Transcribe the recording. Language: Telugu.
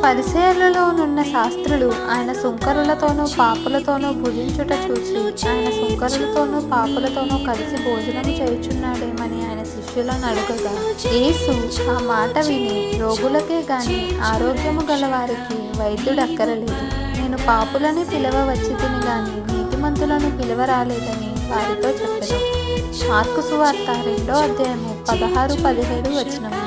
పరిసయ్యులలోనున్న శాస్త్రులు ఆయన సుంకరులతోనూ పాపులతోనూ భుజించుట చూసి ఆయన సుంకరులతోనూ పాపులతోనూ కలిసి భోజనం చేయుచున్నాడేమని ఆయన శిష్యులను అడుగగా, యేసు ఆ మాట విని, రోగులకే గాని ఆరోగ్యము గలవారికి వైద్యుడక్కరలేదు, నేను పాపులని పిలవ వచ్చితిని గాని నీతిమంతులను పిలవ రాలేదని వారితో చెప్పెను. మార్కు సువార్త 2వ అధ్యాయము 16-17 వచనములు.